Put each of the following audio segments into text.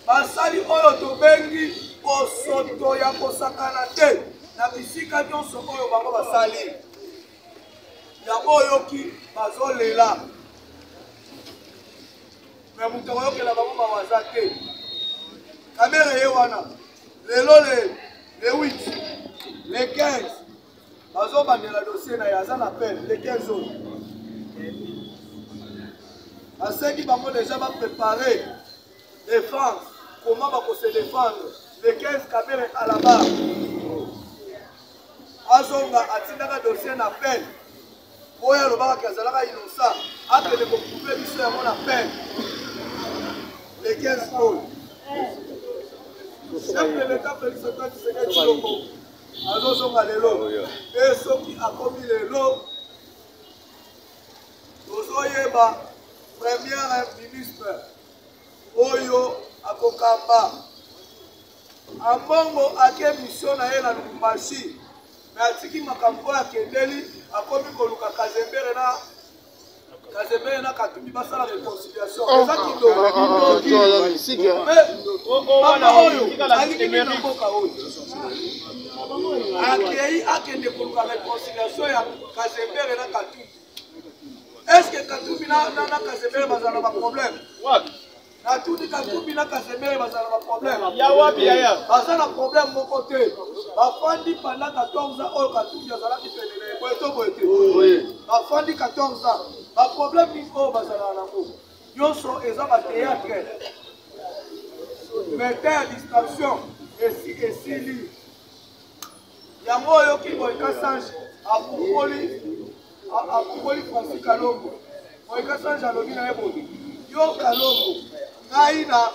basali oyo tobengi kosoto ya kosakana te na bisika nyonso oyo bango basali yango oyoki bazolela me moto akoyokela bango mawaza te kamere ye wana lelo le 8 le 15 bazobandela dossier na ye aza na pene le 15 oyo asengi bango déjà baprépare défense comment va se défendre le 15 kamere à la barre azonga atindaka dossier na peine oyo alobaka azalaka innocent akende koprouve biso yango na peine le 15 oyo chef de l'état Félix Antoine Tshisekedi Tshilombo azozonga lelo mpe soki akomi lelo tozoyeba premier ministre oyo akokamba ambongo ake mission na ye na Lubumbashi me atiki makambo oyo akendeli akomi koluka Kazembere na Katumbi basala réconciliation eza kindoki mama oyo alingi na mboka oyo akei akende koluka réconciliation ya Kazembere na Katumbi. Est-ce que Katumbi na Kazembere bazala ba problème? Na tout Katumbi na Kazembere bazala ba problème. Ya wapi ya? Bazala problème moko te. Bafandi pendant 14 ans oyo Katumbi azala kipelele. Boeto boete. Bafandi 14 ans. Ba problème ni oyo bazala nango. Yoso eza ba théâtre. Mettez à distraction esili. Yango oyo ki boyka sange akukoli Francis Kalombo boyka sange alobi na ye boye yo Kalombo ngai na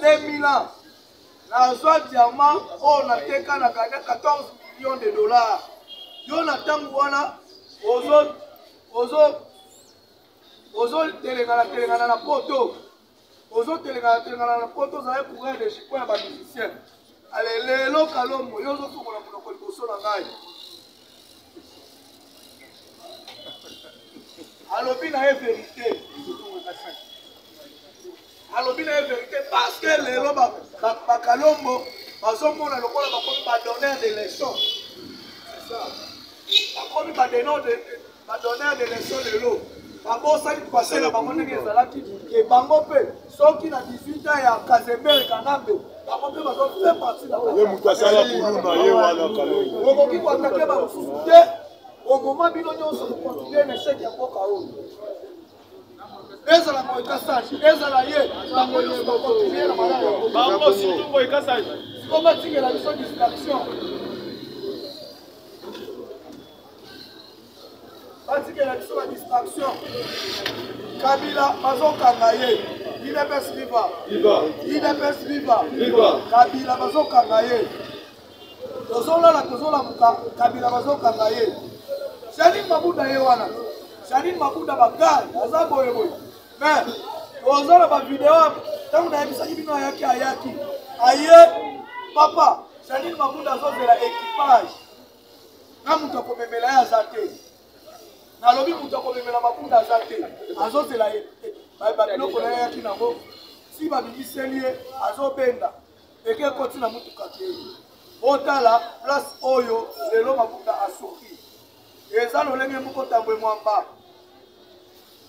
2000 ans nazwa diamant oyo nateka na 14 millions de dollars yo na ntango wana ozotelengana na poto ozotelengana na poto ozali courant de chipo ya bamusicien ale lelo Kalombo yo ozofungola monoko liboso na ngai alobi na ye vérité alobi na ye vérité parce que lelo bakalombo bazomona lokola bakomi badonneur de leçon bakomi badonneur de leçon lelo babosali pase na bango ndenge ezalaki ke bango mpe soki na 18 ans ya Kazembere Kanambe bango mpe bazofe parti na okoki koatake bamosusu te au moment bino nyonso kokontinue na échec ya mboka oyo ezala Moïka Sage ezala ye bango nyonso bakontinue na malala bango surtout Moïka Sage siko batikela biso distraction batikela biso na distraction Kabila bazokanga ye IDPS viva Kabila bazokanga ye tozolamuka Kabila bazokanga ye Janine Mabunda ye wana Janine Mabunda bagari aza boye mais ozola ba vidéo tangu na yebisaki bino ayaki aye papa Janine Mabunda azozela équipage na mutu akomemela ye aza te nalobi mutu akomemela Mabunda aza te azozela babiloko na ye ayaki nango si babimiseli ye azobenda eke ekoti na mutuka te otala place oyo lelo Mabunda asoki eza lolenge moko tambwe mwamba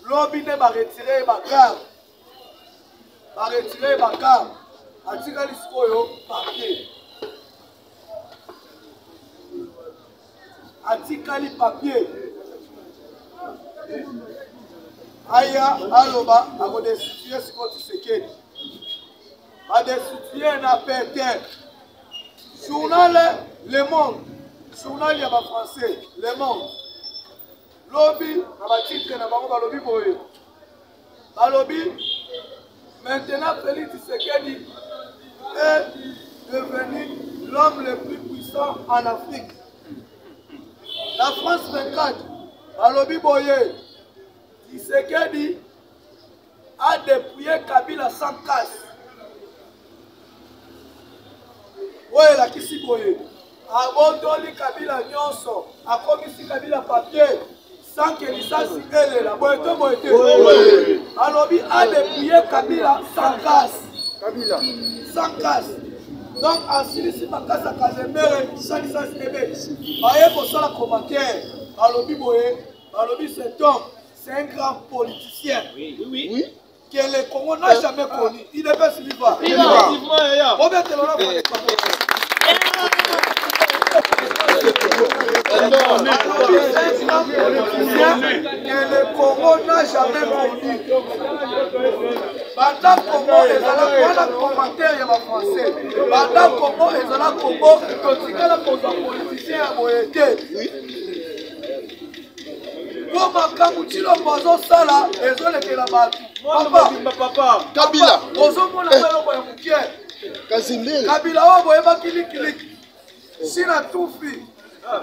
lobi nde baretire bagare atikali sikoyo papier atikali papier aya aloba akodestitue sikoyo Tshisekedi badestitue na pete journal Le Monde journal ya français Le Monde lobi na batitre na bango balobi boye balobi maintenant Félix Tshisekedi est devenu l'homme le plus puissant en Afrique. La France 24 balobi boye Tshisekedi a dépouillé Kabila sans casse. Oye la kisi boye abondoli Kabila nyonso akomisi Kabila papier sans que lisasi elela boye to boye te alobi adepouye Kabila sans grâce sans grâce donc asilisi makasi ya Kazemere sans lisasi ebele baye kosala commentaire alobi boye alobi cet homme c'est un grand politicien que le Congo n'a jamais connu. Il devait suivre. Que le Congo n'a jamais connu. Pendant Congo, ils ont un commentaire de français. Pendant Congo, ils ont un Congo, ils ont un politicien à Moïse. Pour makambo tilo bozo sala ezolekela batu papa Kabila ozomona beloko ya mukie Kazimele Kabila obo eba kilikiliki sina tufi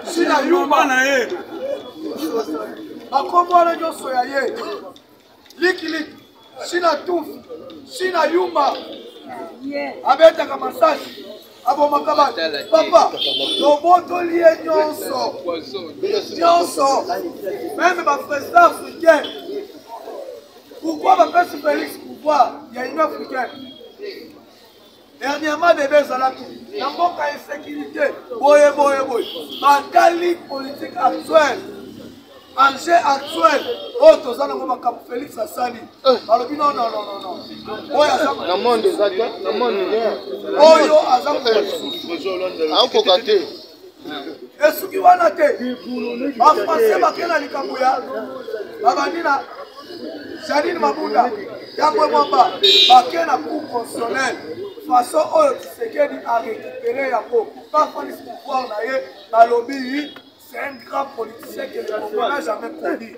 sina yuma na ye akombola nyoso ya ye likiliki sina tufi sina yuma abetaka masashi abo makaba papa roboto lié nyonso même ma président africain pourquoi ma président Félix pouvoir il y a une africaine dernièrement bébé Zalaki na mboka insécurité boye batali politique actuelle enjeu actuel auto zana ngoma comme Félix Asali alobi non oyo azama na monde ezaka na monde oyo azama anko kate esuki wana te ba français bakena likambo ya babandina Janine Mabunda yango mwamba bakena coup constitutionnel façon oyo Tshisekedi a récupéré yango pas Félix pouvoir na ye balobi. C'est un grand politicien que le Congo n'a jamais connu.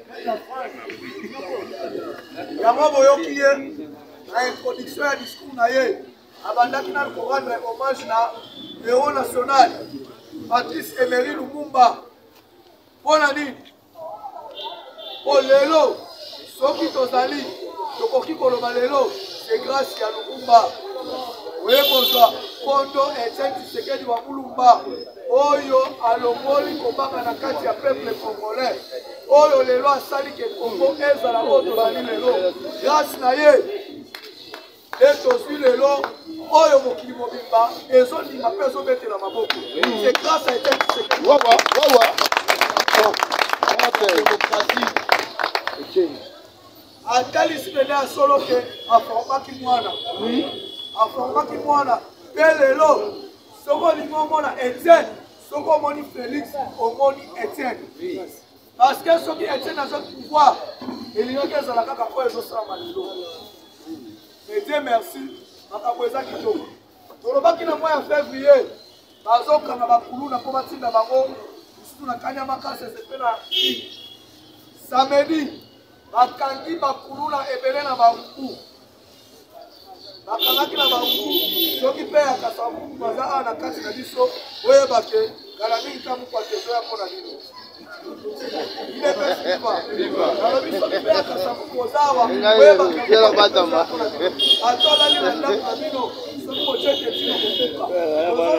Yamo Boyoki a introduction à discours naïe. Abandaki na le Coran de hommage na héros national Patrice Emery Lumumba. Bonani. Olelo. Soki tozali. Tokoki koloba lelo. C'est grâce à Lumumba. Oui, bonsoir. Kondo Etienne Tshisekedi wa Mulumba. Oyo alongoli kobanga na kati ya peuple congolais. Oyo lelo asali ke Congo ezala oyo bani lelo. Grâce na ye. Eto si lelo oyo mokili mobimba ezondima pe ezobetela maboko. C'est grâce à Etienne Tshisekedi. Wawa. Atali sipene a solo ke aformaki mwana. Aformaki mwana. Pelelo. Soko limomona Etienne. Soko moni Félix. Omoni Etienne. Parce que ce qui Etienne a ce pouvoir. Et il y a des gens qui ont mais Dieu merci. Makaboza kitoko. Tolobaki na mois de février. Bazoka na bakulu na komati na bango. Surtout na kanya makase c'est na samedi. Bakangi bakulu na ebele na bangu. Bakanaki na bangu. Soki pe ya kasabu baza na kati na biso. Oye bake. Kalami nkamu kwa tezo ya kona nino. Il est bête viva. Alors il faut faire que ça vous pose à voir. Oui, la batama. Attends là il est là Camino. Ce projet que tu nous fais. On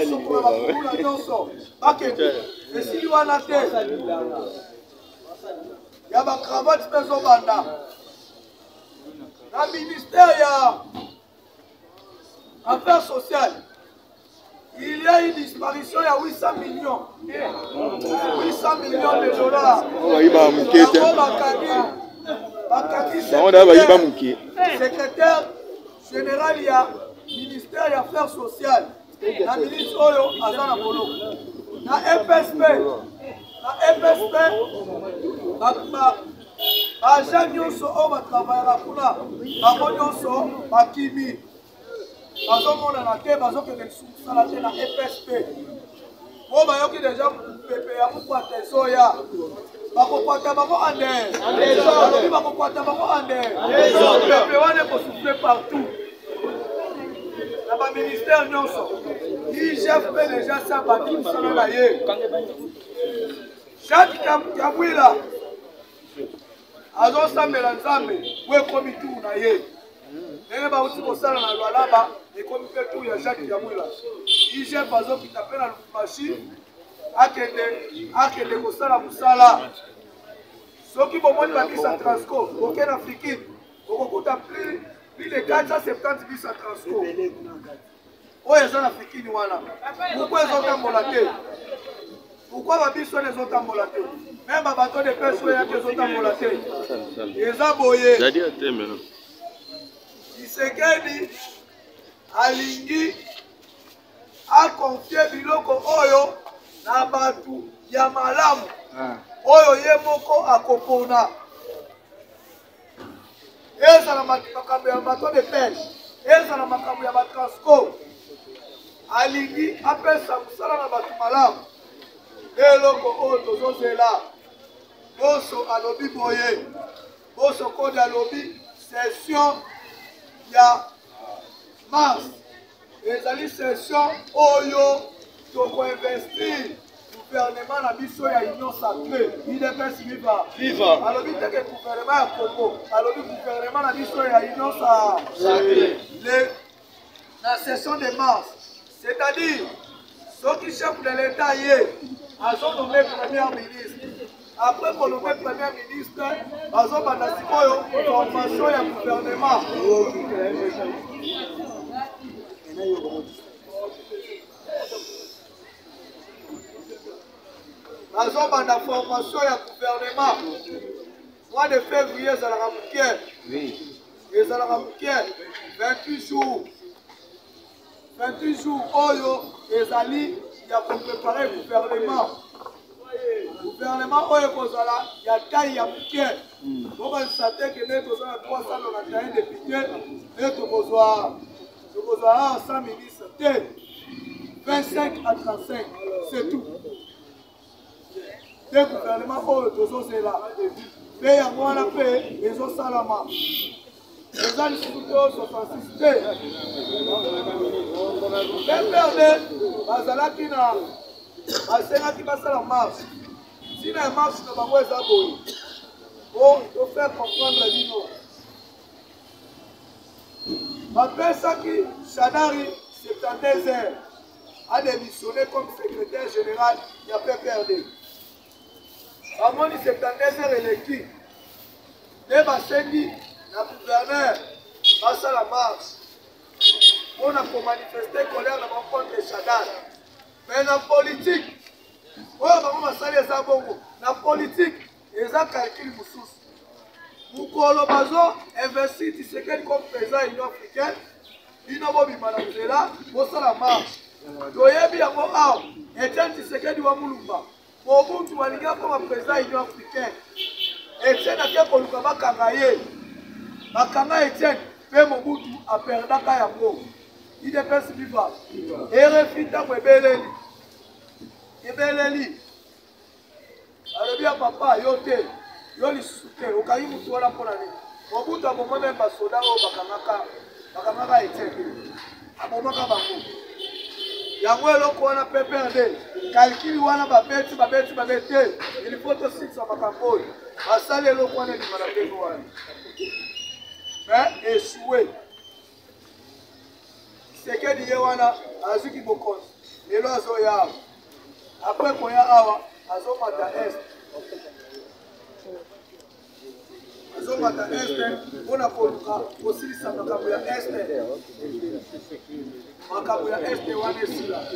se prend la couleur d'onso. OK. Et si tu as la tête. Il y a ma cravate maison banda. La ministère il y a affaires sociales. Il y a une disparition, il y a 800 millions. 800 millions de dollars. Secrétaire général, il y a ministère des Affaires sociales. La ministre Oyo, Azana Bolo. La FSP. La FSP. Agent Nyonso, on va travailler à Kuna. Bango Nyonso, Bakimi. Bazomona na te bazokende sala te na FSP. Bo bayoki déjà pepe ya mukwata ezoya. Bakokwata bango ande. Balobi bakokwata bango ande. Pepe wane kosouffler partout. Na ba ministère nyonso. IGF fait déjà ça baki musala na ye. Jacques Kabwila. Azosambela nzambe wekomi tu na ye. Nene ba uti kosala na Lualaba ekomi pe tu ya Jacques Kabwila. IGF bazokita pe na Lubumbashi akende kosala musala. soki bomoni babisi ya Transco oke na Afrique okokuta plus de 470 bisi ya Transco oyo eza na Afrique wana pourquoi ezotambola te pourquoi babisi wana ezotambola te même babato de pêche oyo yaki ezotambola te eza boye Tshisekedi alingi akonfie biloko oyo na batu ya malamu oyo ye moko akopona ezala makambo ya bato de pêche ezala makambo ya batransco alingi apesa mosala na batu malamu eloko oyo tozozela boso alobi boye boso kode alobi session ya mars ezali session oyo tokoinvestir gouvernement na biso ya union sacrée UDPS viva alobi teke gouvernement ya Congo alobi gouvernement na biso ya union sacrée na session de mars c'est-à-dire soki chef de l'état ye azonommé premier ministre après konommé premier ministre bazobanda sikoyo formation ya gouvernement bazobanda formation ya gouvernement mois de février ezalaka mokie 28 jours oyo ezali ya koprepare gouvernement oyo kozala ya taille ya mokie bokanisa te kende toza na 391 député nde tokozwa 100 ministre te 25 à 35 c'est tout te gouvernement oyo tozozela mpe yango wana mpe ezosalama eza lisusu te 66 te PPRD bazalaki na basengaki basala marche ntina ya marche na bango eza boye po tofaire comprendre bino bapesaki Shadari 72 heures a démissionné comme secrétaire général ya PPRD bamoni 72 heures eleki nde basengi na gouverneur basala marche mpona komanifeste colère na bango contre Shadari mais na politique oyo bango basali eza bongo na politique eza calcul mosusu mokolo bazo investir Tshisekedi comme président ya Union africaine bino bobima na nzela bosala marche toyebi yango awa Etienne Tshisekedi wa Mulumba Mobutu balingi akoma président ya Union africaine Etienne ake koluka bakanga ye bakanga Etienne mpe Mobutu aperdaka yango UDPS viva RFI ntango ebeleli alobi ya papa yo te yo lisusu te okangi mutu wana mpona nini Mobutu abomaka basoda oyo bakangaka Etienne abomaka bango yango eloko wana PPRD calcul wana babeti te il faut tosikisa makambo oyo basali eloko wana elima na ndenge wana mais échoué Tshisekedi ye wana azuki bokonzi lelo azoya awa apres koya awa azomata este mpona koluka kosilisa makambo ya este wana esila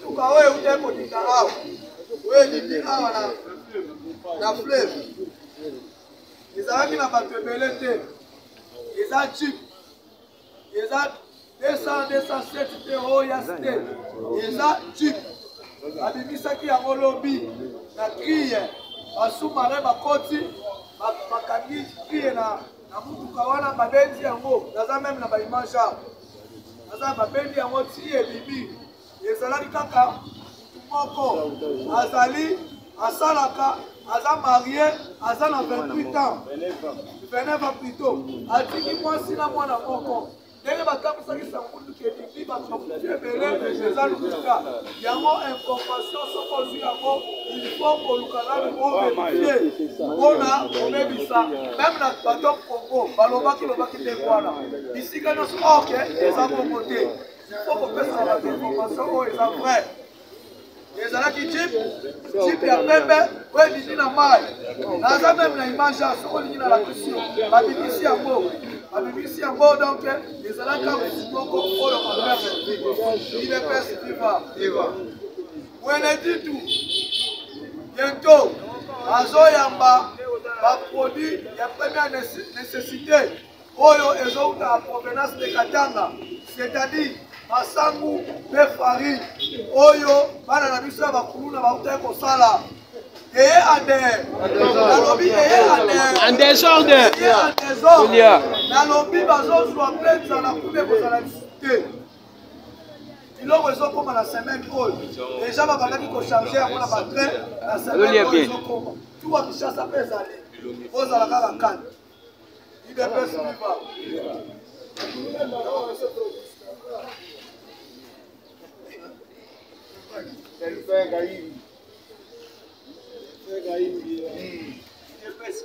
tuka oyo euta ekotinda awa oyo elindi awa na fleuve ezalaki na bato ebele te eza jip eza 207 te oyo ya ste eza jip abimisaki yango lobi na kriye basumare bakoti bakangi kriye na mutuka wana babendi yango naza meme na baimage awa naza babendi yango ti ebibi ezalaki kaka moko azali asalaka aza marie aza na 28 ans 29 ans plutôt atiki mwasi na mwana moko ndenge batambwisaki sangunduki ebibi bato bakuti ebele eza lukuka yango information soko ozwi yango ilfaut koluka nanu overifie mpona kobebisa meme na bato Congo balobaki te wana bisika nyonso oke eza bongo te faut kopesa bato information oyo eza vrai ezalaki jeep ya pembe oyo elindi na mai naza meme na image ya soko olingi na lakisi babimisi yango donc ezalaka moko oyo mamerve idps viva weneditu bientôt azoyamba baproduit ya première nécessité oyo ezouta ya provenance de Katanga, c'est-à-dire masangu mpe farine oyo bana na biso ya bakuluna bautai kosala eye ander nalobi eye en désordre nalobi bazozwa mpe nzala kuna ekozala lisusu te biloko ezokoma na semaine oyo deja babandaki kocharge yango na batrain na semaine oyo ezokoma tuwa kishasa mpe ezali ozala kaka kani idps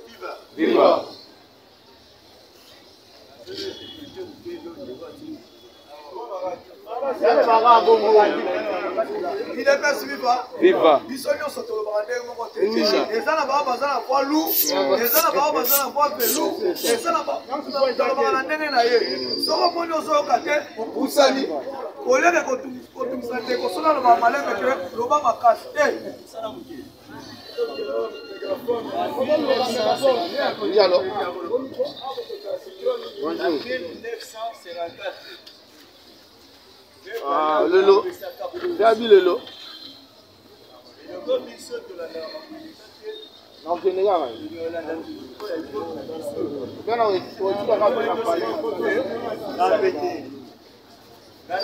viva Viva. idps viva biso nyonso tolobaka ndenge moko te eza na bao baza na voi lourd eza na bao baza na voi velours eza na tolobaka na ndenge na ye soko moni ozoyoka te opusani oleke kotumisa ndeko soki aloba maleme te loba makasi te Lelo. Gabi Lelo. Non, je n'ai pas. Un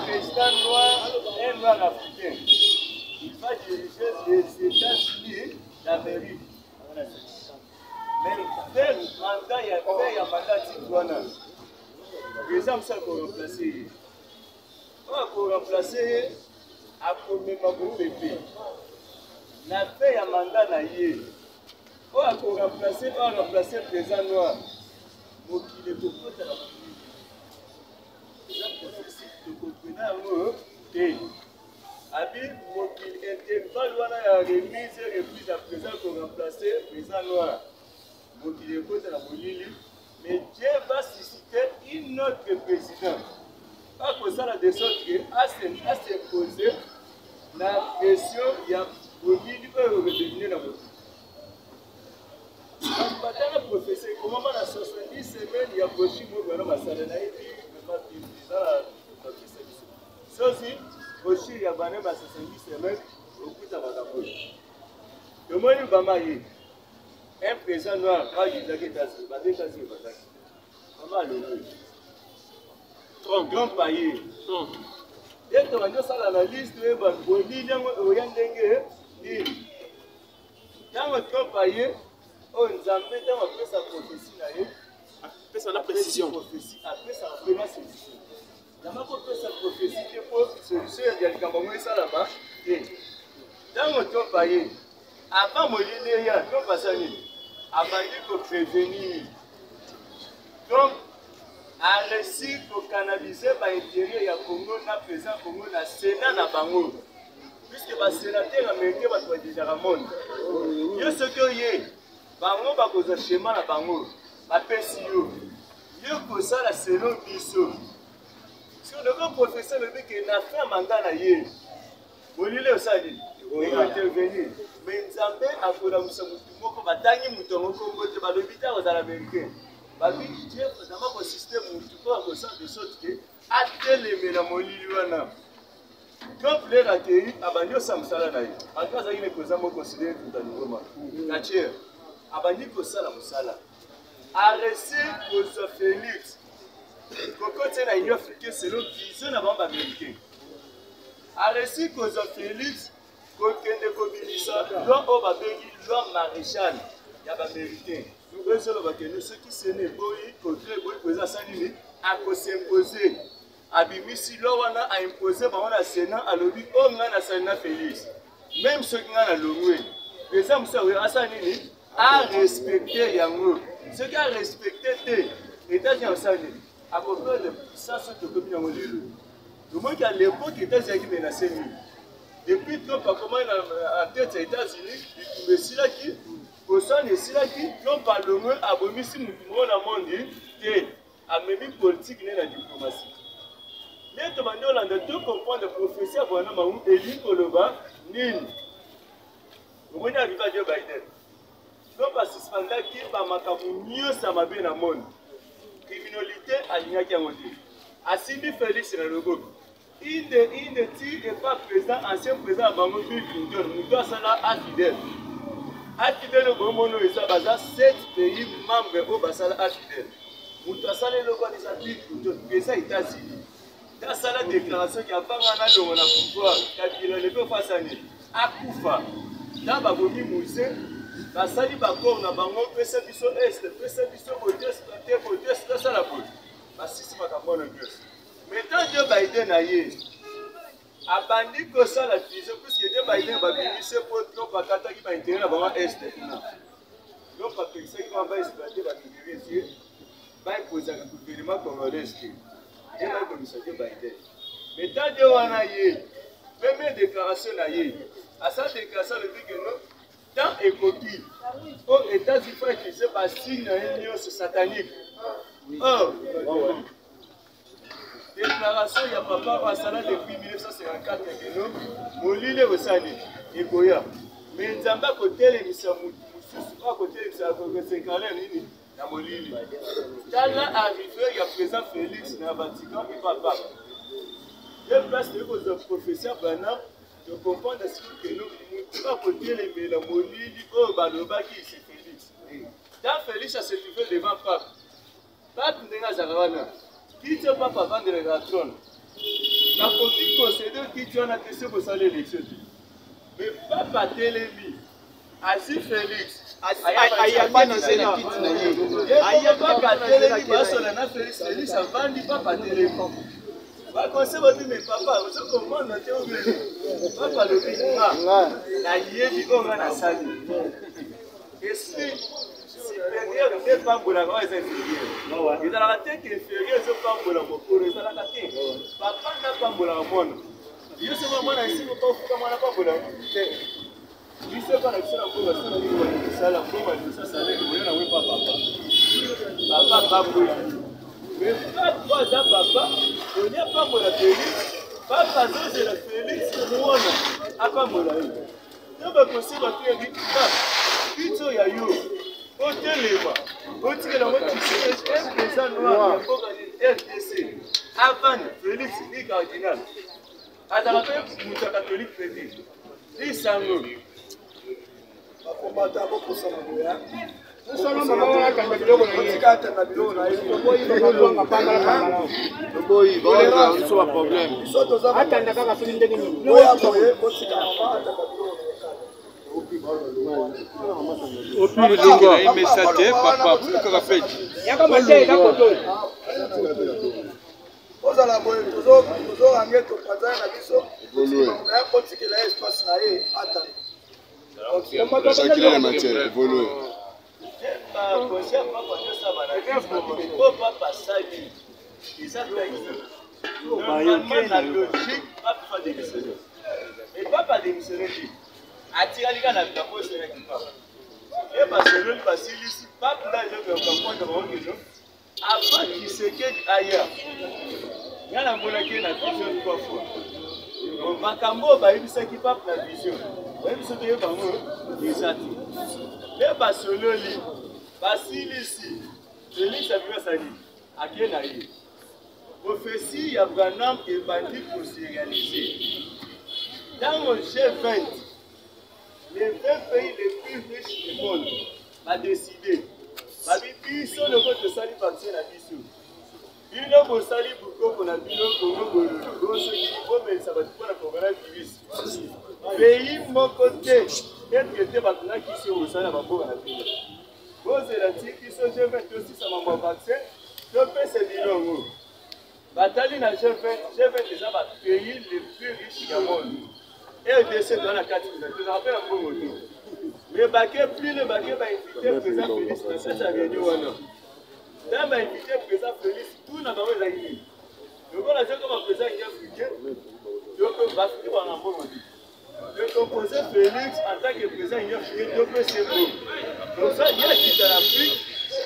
président noir, un noir africain, il va diriger les États-Unis d'Amérique. Mais faire mandat, il y a fait un mandat citoyen. Les hommes sont remplacés. Pour remplacer, à combien de pays. La fait un mandat naïe. Pour remplacer le président noir. Pour qu'il est beaucoup de la il intervalle la remise et reprise à présent pour remplacer le président noir. Donc il est posé la Bolivie. Mais Dieu va susciter une autre président. Pas pour ça la descente à s'imposer la pression il y a Bolivie pour redevenir la Bolivie. Quand on professeur, comment on a 70 semaines, il y a Boshi Mougano Masalanaï, ceci, Boshi, il y a Bané 70 semaines, au bout de la Bagabouille. Le monde est Bamaye. Un président noir, quand il a été assis, il a été comment le Trump paye. Et quand on a ça l'analyse, il y a Trump paye. Oh, nous avons fait sa prophétie. Après sa précision. Après sa précision. Nous avons fait sa prophétie pour solution. Il y a des campagnes là-bas. Dans le temps paye, avant de il y a un passage. Avant de prévenir. Donc, à réussir pour canaliser l'intérieur, il y a Congo, le président Congo, le Sénat, le Bango. Puisque le sénateur américain va déjà le monde. Il y a ce qu'il y a. Bango bakoza schéma na bango bapesi yo ko sala selon biso sur le grand professeur le que na fait un mandat na ye bolile osali il intervenir mais nzambe akola musamutu moko batangi muto moko mbote balobita ozala américain babi Dieu vraiment ko système mutu ko ko sa de sorte que atelemela molili wana quand les accueillis abanyo samsala na ye akaza ile koza moko considérer tout à niveau na tiers abandi kosala mosala arrêté pour Félix kokote na Union africaine selon vision na bamba américain arrêté pour Félix kokende kobilisa loi o babengi loi maréchal ya ba américain nous solo bakende ceux qui se ne boyi contre boyi poza sanini a ko s'imposer abimisi loi wana a imposer ba wana sénat alobi o ngana sana Félix même ceux qui ngana longwe les hommes ça asanini à respecter Yango. Ce qui a respecté l'État qui a à peu près de puissance de commune. Le moins qu'à l'époque, les États-Unis menaçaient nous. Depuis Trump a commencé en tête des États-Unis, il trouvait si là qui, au sein de si là qui, Trump a le moins abonné si nous pouvons la monde que a même politique n'est la diplomatie. Mais de manière on a deux comprendre la prophétie avant un moment et l'Ikoloba, Nil. Le moins arrivé à Joe Biden. Trump a suspendu qui par ma mieux ça m'a bien à monde. Criminalité à l'Ignaki à monter. Assimi Félix dans le groupe. Il ne tire pas président, ancien président à Bango Bill Clinton. Nous doit ça là à fidèle. À fidèle, au Gomono et Sabaza, 7 pays membres au Bassala à fidèle. Nous doit ça le logo de sa Bill Clinton, président États-Unis. Dans sa déclaration qui a pas mal de pouvoir, qui a levé face à nous. À Koufa, dans Bagomi Mousse, Bassali Bakor, na Bango, Pesa Bisso Est, Pesa Bisso Modeste, Modeste, ça la pose. Bassisi Makamon en Dieu. Maintenant, Joe Biden a eu a bandi que ça la fusion, puisque Joe Biden va venir se pour Trump à Qatar qui va intégrer la banque Est. Donc, parce que ce qui va exploiter va intégrer, va imposer un gouvernement congolais. Et là, comme ça, Joe Biden. Maintenant, Joe a eu, première déclaration a eu, à sa déclaration, le dit que non, tant et copie, aux États-Unis, il faut utiliser par signe d'un union satanique. Or, déclaration, il y a papa Wassala depuis 1954 que nous, Molile Osani, et Goya. Mais nous avons côté les Missamou, pas côté les Missamou, c'est quand même la Molile. Quand là arrivé, il y a présent Félix dans le Vatican et papa. Je place de professeur Bernard de comprendre ce que nous, pas côté les la Molile, oh, Baloba qui c'est Félix. Quand Félix a se trouvé devant Pape, Pape n'a pas qui tient pas vendre le trône. La copie procédure qui tient la question pour ça l'élection. Mais Papa Télémi, Asi Félix, Ayaba Nazena Kitnaye, Ayaba Télémi, Basolana Félix, Félix a vendu Papa Télémi. Va conseiller votre mais papa, vous comprenez notre théorie. Papa le dit, na yebi on a sali. Esprit supérieur n'est pas pour la grande inférieure. Il a la tête inférieure, c'est pas pour la mokoro, il a la tête. Papa n'a pas pour la monde. Je sais pas moi ici, on pas foutre moi pas pour la. Je sais pas la question pour la salle de ça la pour ça ça les on a oui papa. Papa pas pour. Mais pas trois ans papa, on n'y a pas pour la Félix. Papa c'est la Félix, moi a pas pour la. Donc possible que dit pas. Pito ya yo. Au téléma, au téléma, tu sais, un président noir, il RDC, avant Félix ni cardinal. À la fin, nous sommes catholiques chrétiens. Ils sont nous. Avant qu'il se quede ailleurs, il y a un bonheur qui est la vision de trois fois. Bakambo ba yebisa ki pape na vision. Ba yebisa te bango ezati. Le basololi basilisi. Félix a vu ça dit. Aké na ye. Prophétie ya Branham et bandi pour se réaliser. Dans le G20, les 20 pays les plus riches du monde a décidé. Babibi sont le vote de Sali vaccin à Bissou. Il n'a pas sali beaucoup pour la bio, pour mais ça va être pour la coronavirus. Pays mon côté, quel que était maintenant qui se au salaire à la bio. Vos élatiques qui sont G20 aussi, ça m'a vaccin. Je fais ces bilans. Bataille dans G20 déjà pays les plus riches du monde. Et le décès dans la 4 minutes. Je rappelle un peu mon tour. Mais baquet plus le baquet va inviter le président Félix dans cette réunion. Là, va inviter le président Félix, tout n'a pas besoin d'arriver. Donc on a dit comme président africain, donc l'Afrique va en avoir. Le composé Félix en tant que président africain, donc c'est bon. Donc ça, il y a qui dans l'Afrique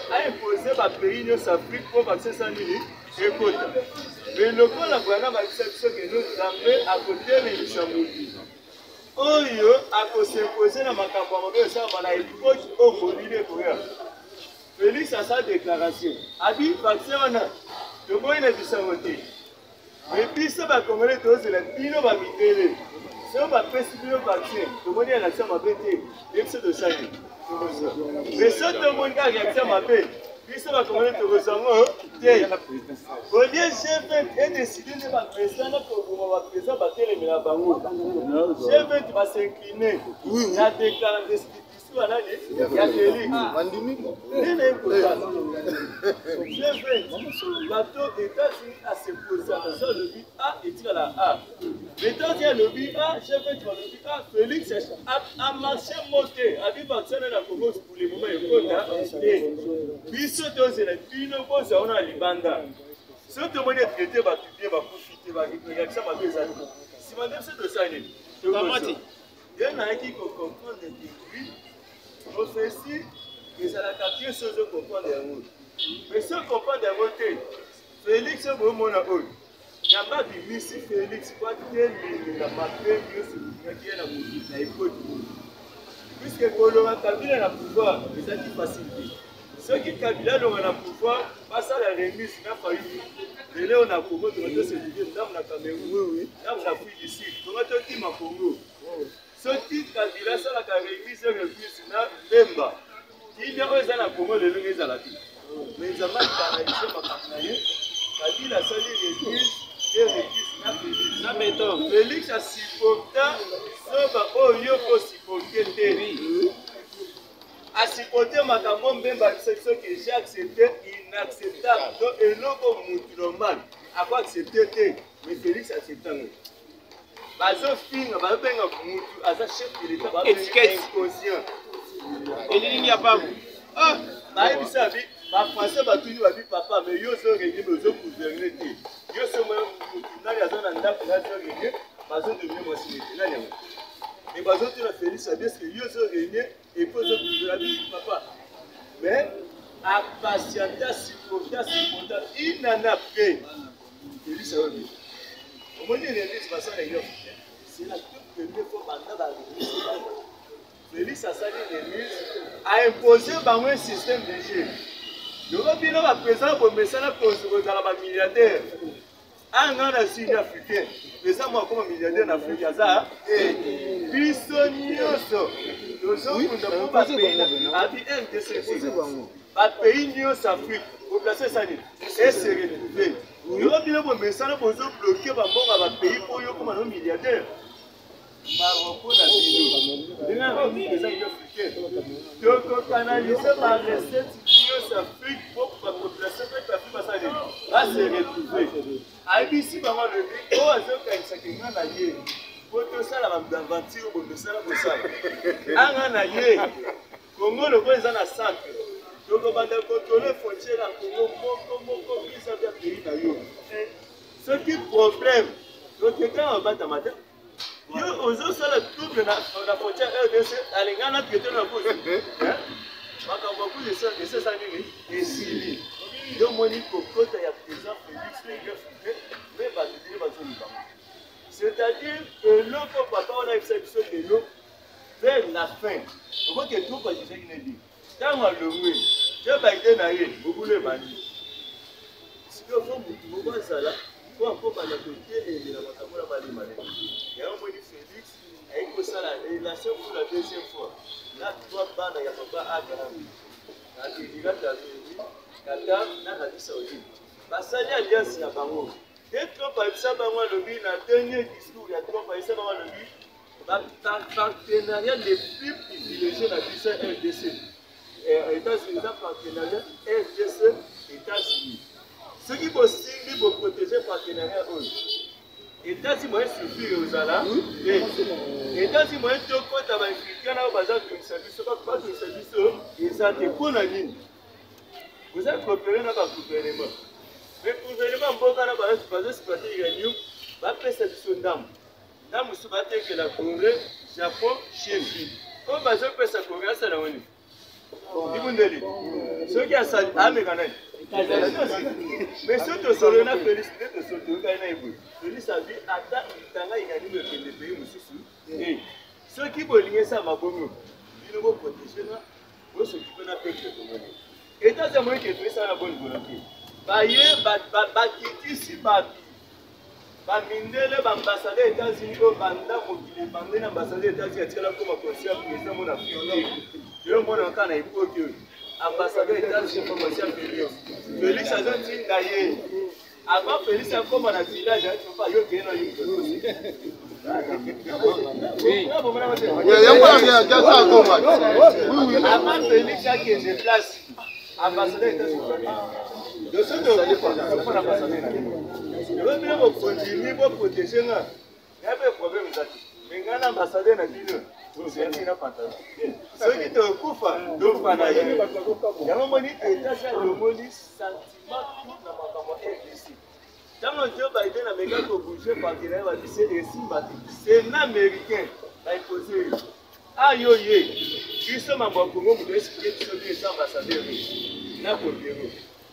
a imposé ma pays de s'Afrique pour accès sans limite et côté. Mais le coup, la première exception que nous avons à côté de Luxembourg. Oyo a s'imposer dans ma campagne, ça va la époque au Bolivie Korea. Félix a sa déclaration. A dit, vaccin, le bon il a dit ça voter. Mais puis ça va commander tous les pino va miter. Ça va précipiter le vaccin. Le bon il a ça m'a pété. Et c'est de ça. Mais ça tout le monde a réaction m'a pété. Puis ça va commander tous les gens. Au lieu G20 est décidé de va président pour va président battre les Melabango. G20 va s'incliner. La déclaration voilà, il y a Félix. Le bateau États-Unis a se posé attention le but A et tire à la A. Maintenant, il y a le but A, je vais dire le but A, Félix a marché monté. A dit vaccin dans la Congo pour les moments et puis surtout, c'est la pino, c'est on a l'Ibanda. Si tout le monde est traité, va tuer, va profiter, va regarder ça, va faire ça. Si madame c'est de ça, il y en a qui comprennent des prophétie, mais ça la quatrième chose de comprendre des mots. Mais si on comprend des mots, Félix est bon, mon amour. Il n'y a pas de Missi Félix, quoi, tel, il a marqué, qui est la musique, la époque. Puisque Colomba Kabila a le pouvoir, c'est ça qui facilite. Ceux qui Kabila ont le pouvoir, pas ça la remise, il n'a pas eu. Mais là, on a Congo, on a se dire, là, on a Cameroun, là, on a pris ici, on a tout qui m'a Congo. Ceux qui Kabila, ça la remise, refuse, là, Bemba. Il y a un an à Congo, les langues à la vie. Mais ils ont mal canalisé ma partenaire. Kabila, ça les refuse, et refuse, n'a pas Félix a supporté, ça va, oh, il faut supporter. À supporter ma campagne, même ce que j'ai accepté, inacceptable. Donc, et non comme normal. À quoi accepter, mais Félix a accepté. Bazo fin, bazo benga mutu, aza chef de l'État, bazo inconscient. Et il n'y a pas. Ah, bah il s'est dit, bah français bah toujours bah dit papa, mais yo so régler, mais yo gouverner té. Yo so moi mutu, na ya zona nda pour ça régler, bazo devenir moi si na ya. Mais bazo tu la Félix a dit que yo so régler et pour so gouverner papa. Mais à patienter, supporter, il n'en a pas. Félix a dit. Au moins il est passé à l'église. C'est la toute première fois que Félix a sali l'église a imposé un système de jeu. Le Robino va présenter pour me faire un milliardaire. Un an de signe africain. Mais ça, moi, comme milliardaire en Afrique, il y a ça. Et Bissonioso. Nous avons pas pays avec un de ces pays. Pas pays ni en Afrique. Pour placer ça, et se retrouver. Le Robino va me faire bloquer un pays pour y comme un milliardaire. Marocco n'a pas de donc, canaliser ma recette en Afrique pour la population va se retrouver. Ici, maman, le dit, oh, je vais pour que ça, la aventure, pour que ça, pour ça. Un Congo, le pays est en centre. Donc, on va contrôler les frontières en Congo, mon pays, ça vient pays d'ailleurs. Ce qui est problème, donc, quand on va dans ma tête, yo ozo sala double na frontière RDC alingana traité na cause makambo ku de ça nini esili yo moni kokota ya président Félix Tshisekedi mais ba dire ba zoni ba c'est-à-dire que l'autre papa on a exception de l'eau vers la fin on voit que tout pas dire qu'il dit tant le moué je ba idée na yé beaucoup le bandi si que faut beaucoup ça là faut encore pas la côté et la makambo la bali malé. Il y a un mot de Félix, et la seule pour la deuxième fois. Là, tu dois pas il y a pas à Garabi. Il a dit, Qatar, l'Arabie Saoudite. Parce que l'alliance est à Bango. Dès que tu as ça, le but, dans le dernier discours, il y a trois pays, ça, le but, partenariat les plus privilégiés dans la RDC. États-Unis, partenariat RDC, États-Unis. Ce qui possible pour protéger le partenariat, États-Unis moi suffire aux ala États-Unis moi to kota ba africain na baza de service pas de service et ça te pour la ligne vous êtes coopéré dans le gouvernement le gouvernement mboka na bazosipate uranium bapesa biso ndambo ndambo mosusu batekela Corée Japon Chine oyo bazopesa Corée asala wani ibundeli soki asali ameka nani mais soki tosolo na Félix nde tosolokai na eboye Félix abi ata litanga uranium ekende pays mosusu soki bolingi esa mabongo bino boprotege na bosokipe na peuple congolais États moyen que ça la bonne volonté. Baye bakitisi bamindele bambassadeur États-Unis au banda mokili bamena ambassadeur États-Unis atikala comme conseiller président mon Afrique. Yo mona kana ipoke ambassadeur États-Unis comme conseiller Félix azoti ndaye. Avant Félix akoma na village a tu pas yo kena yo. Avant Félix a qui se place ambassadeur États-Unis. De ce que pour l'ambassadeur. Je veux bien vous continuer pour protéger là. Il y a pas de problème ça. Mais quand l'ambassadeur n'a dit non, c'est un signe pantalon. Ceux qui te couvrent, donc pas là. Il y a un moment où le monde sentiment tout dans ma campagne ici. Quand Joe Biden a méga pour bouger parce qu'il a dit c'est un Américain qui a imposé. Ah yo ye, ils sont en Congo pour expliquer tout ce qui est ambassadeur. N'a pas de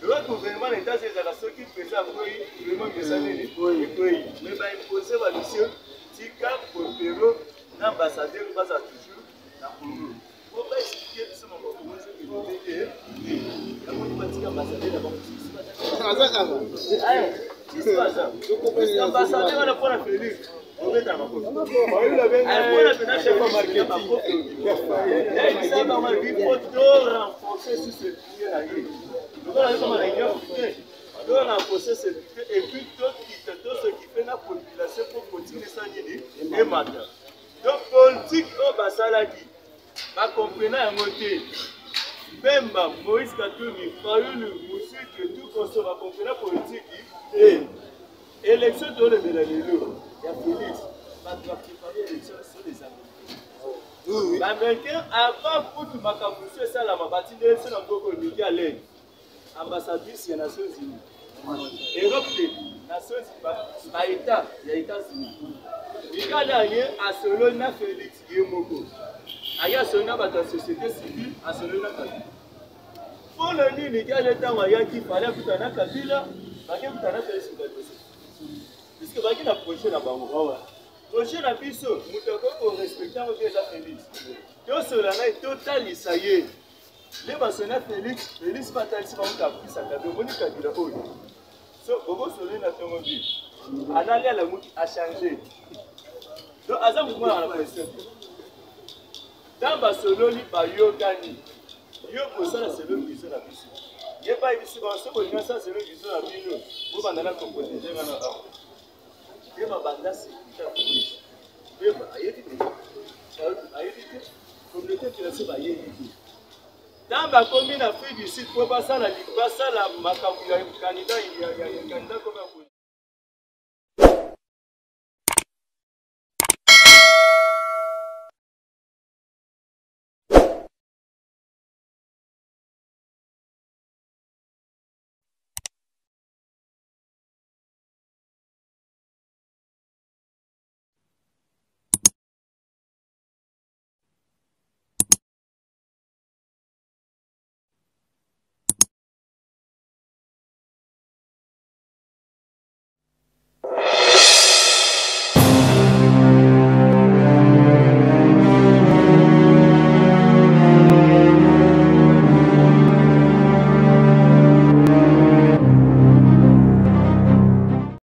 le gouvernement d'État, c'est la seule qui fait ça pour le gouvernement de Sané. Mais va imposer la mission, Tika, Popero, l'ambassadeur, va ça toujours, la Congo. Pour pas expliquer tout ce moment, comment c'est que vous dites, la politique ambassadeur d'abord, c'est pas ça. L'ambassadeur va prendre la Félix. On va dans ma côte. On a bien chef en marketing. Il faut tout renforcer sur ce pied-là. On doit renforcer ce pied et puis tout ce qui fait la population pour continuer sans dire et maintenant. Donc politique au Basalaki, ma comprenant à monter. Bemba, Moïse Katoumi, Fayoulou, Moussik, tout qu'on va comprenant politique. Et élection de l'Élélo, il y a Félix, va préparer l'élection sur les Américains. Les Américains, avant pour tout Makaboussé, ça la mabati de l'élection dans beaucoup de médias à l'aide. Ambassadrice des Nations Unies. Europe des Nations Unies, par État, les États-Unis. Regardez ailleurs, à Solo, na Félix Yemoko. Ailleurs, à Solo, la société civile, à Solo, na Kabila. Pour le nid, les gars, le temps, il fallait que tu aies un Kabila, parce que tu as fait ce dossier. Puisque Baki n'a projet dans Bango. Projet dans Bisso, nous devons respecter nos pieds à Félix. Tout cela est total, ça y est. Les personnages Félix Fatal, si on a pris sa cadeau, on a dit la haute. So, Bobo Solé n'a pas envie. Analyse à la mouille a changé. Donc, à ça, vous voyez la question. Dans Barcelone, il y a Yogani. Il y a pour ça, c'est le qui se l'a vu. Il n'y a pas ici, il y a ça, c'est le qui se l'a vu. Vous m'en allez composer. Il y a ma bande, c'est qui il y a communauté financière va y aller. Dans la commune Afrique du Sud, pour passer la makambu, il y a un candidat comme un